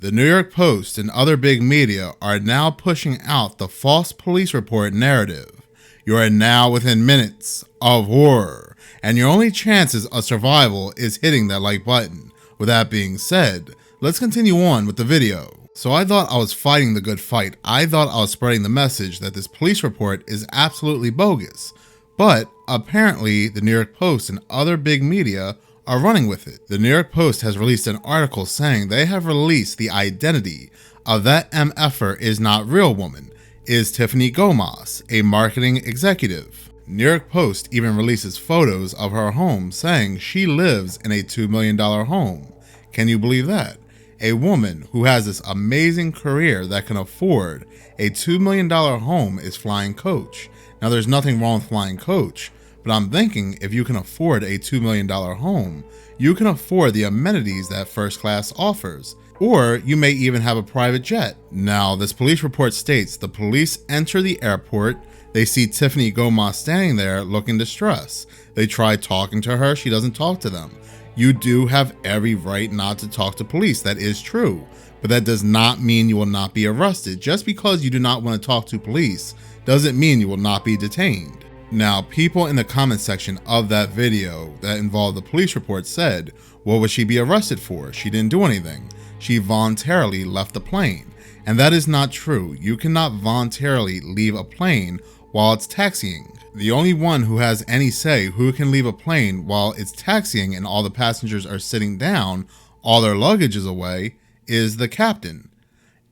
The New York Post and other big media are now pushing out the false police report narrative. You are now within minutes of horror, and your only chances of survival is hitting that like button. With that being said, let's continue on with the video. So I thought I was fighting the good fight. I thought I was spreading the message that this police report is absolutely bogus. But apparently the New York Post and other big media are running with it. The New York Post has released an article saying they have released the identity of that MFer is not real woman, is Tiffany Gomas, a marketing executive. New York Post even releases photos of her home saying she lives in a $2 million home. Can you believe that? A woman who has this amazing career that can afford a $2 million home is flying coach. Now there's nothing wrong with flying coach, but I'm thinking if you can afford a $2 million home, you can afford the amenities that first class offers, or you may even have a private jet. Now, this police report states the police enter the airport. They see Tiffany Gomas standing there looking distressed. They try talking to her. She doesn't talk to them. You do have every right not to talk to police. That is true, but that does not mean you will not be arrested. Just because you do not want to talk to police doesn't mean you will not be detained. Now, people in the comment section of that video that involved the police report said, what would she be arrested for? She didn't do anything. She voluntarily left the plane. And that is not true. You cannot voluntarily leave a plane while it's taxiing. The only one who has any say who can leave a plane while it's taxiing and all the passengers are sitting down, all their luggage is away, is the captain.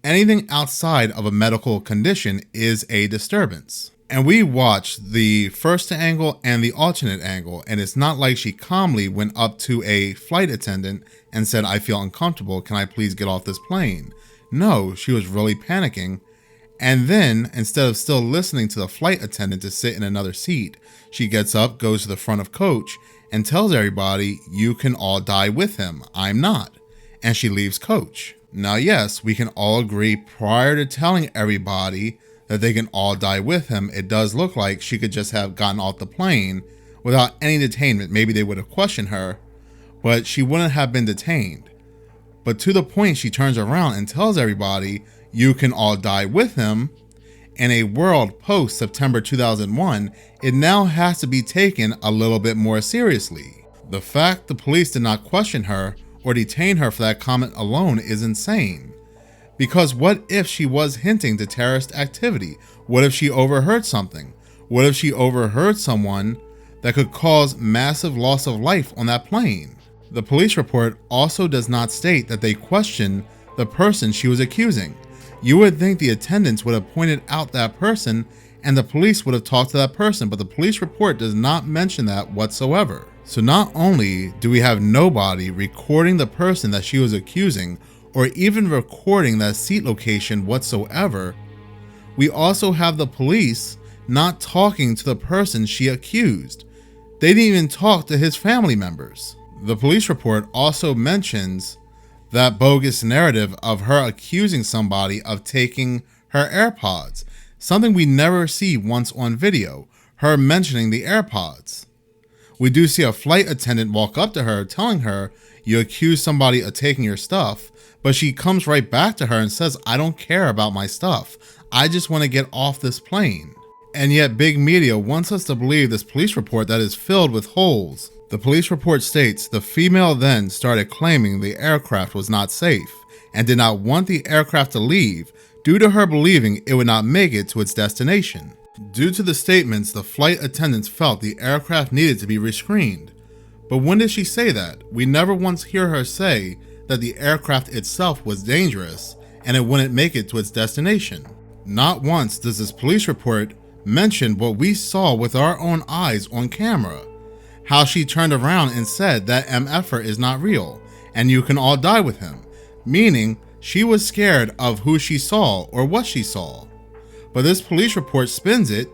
Anything outside of a medical condition is a disturbance. And we watched the first angle and the alternate angle, and it's not like she calmly went up to a flight attendant and said, I feel uncomfortable, can I please get off this plane? No, she was really panicking. And then, instead of still listening to the flight attendant to sit in another seat, she gets up, goes to the front of coach, and tells everybody, you can all die with him, I'm not. And she leaves coach. Now yes, we can all agree prior to telling everybody that they can all die with him, it does look like she could just have gotten off the plane without any detainment. Maybe they would have questioned her, but she wouldn't have been detained. But to the point she turns around and tells everybody, you can all die with him, in a world post September 2001, it now has to be taken a little bit more seriously. The fact the police did not question her or detain her for that comment alone is insane. Because what if she was hinting to terrorist activity? What if she overheard something? What if she overheard someone that could cause massive loss of life on that plane? The police report also does not state that they questioned the person she was accusing. You would think the attendants would have pointed out that person and the police would have talked to that person, but the police report does not mention that whatsoever. So not only do we have nobody recording the person that she was accusing, or even recording that seat location whatsoever, we also have the police not talking to the person she accused. They didn't even talk to his family members. The police report also mentions that bogus narrative of her accusing somebody of taking her AirPods, something we never see once on video, her mentioning the AirPods. We do see a flight attendant walk up to her telling her, you accuse somebody of taking your stuff, but she comes right back to her and says, I don't care about my stuff. I just want to get off this plane. And yet big media wants us to believe this police report that is filled with holes. The police report states the female then started claiming the aircraft was not safe and did not want the aircraft to leave due to her believing it would not make it to its destination. Due to the statements, the flight attendants felt the aircraft needed to be rescreened. But when did she say that? We never once hear her say that the aircraft itself was dangerous and it wouldn't make it to its destination. Not once does this police report mention what we saw with our own eyes on camera. How she turned around and said that MFer is not real and you can all die with him. Meaning she was scared of who she saw or what she saw. But this police report spins it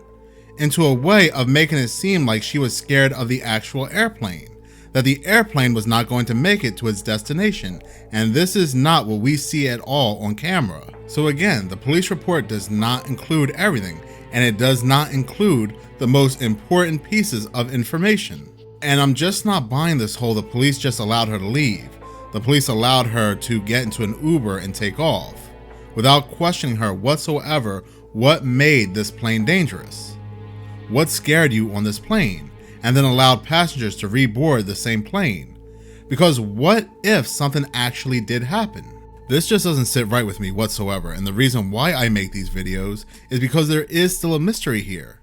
into a way of making it seem like she was scared of the actual airplane. That the airplane was not going to make it to its destination, and this is not what we see at all on camera. So again, the police report does not include everything, and it does not include the most important pieces of information. And I'm just not buying this whole the police just allowed her to leave. The police allowed her to get into an Uber and take off, without questioning her whatsoever what made this plane dangerous. What scared you on this plane, and then allowed passengers to reboard the same plane? Because what if something actually did happen? This just doesn't sit right with me whatsoever, and the reason why I make these videos is because there is still a mystery here.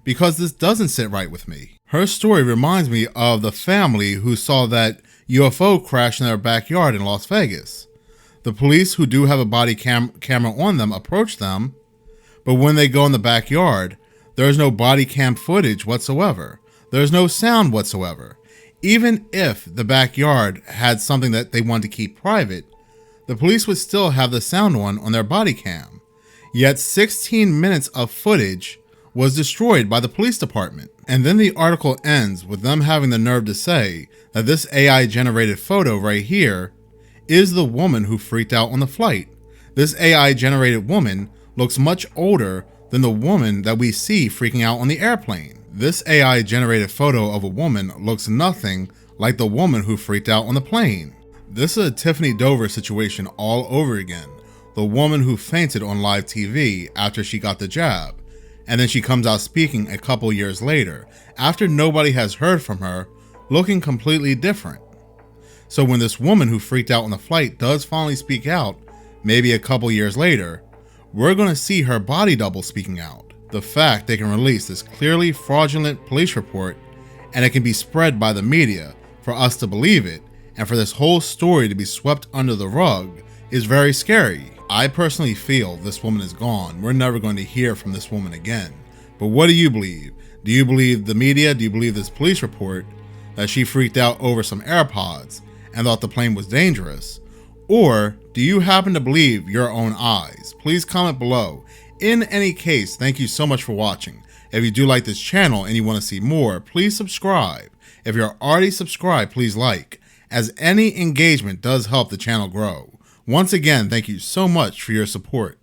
Because this doesn't sit right with me. Her story reminds me of the family who saw that UFO crash in their backyard in Las Vegas. The police, who do have a body camera on them, approach them, but when they go in the backyard, there is no body cam footage whatsoever. There is no sound whatsoever. Even if the backyard had something that they wanted to keep private, the police would still have the sound on their body cam. Yet 16 minutes of footage was destroyed by the police department. And then the article ends with them having the nerve to say that this AI generated photo right here is the woman who freaked out on the flight. This AI generated woman looks much older than the woman that we see freaking out on the airplane. This AI generated photo of a woman looks nothing like the woman who freaked out on the plane. This is a Tiffany Dover situation all over again. The woman who fainted on live TV after she got the jab. And then she comes out speaking a couple years later, after nobody has heard from her, looking completely different. So when this woman who freaked out on the flight does finally speak out, maybe a couple years later, we're going to see her body double speaking out. The fact they can release this clearly fraudulent police report and it can be spread by the media for us to believe it, and for this whole story to be swept under the rug, is very scary. I personally feel this woman is gone. We're never going to hear from this woman again. But what do you believe? Do you believe the media? Do you believe this police report that she freaked out over some AirPods and thought the plane was dangerous? Or do you happen to believe your own eyes? Please comment below. In any case, thank you so much for watching. If you do like this channel and you want to see more, please subscribe. If you're already subscribed, please like, as any engagement does help the channel grow. Once again, thank you so much for your support.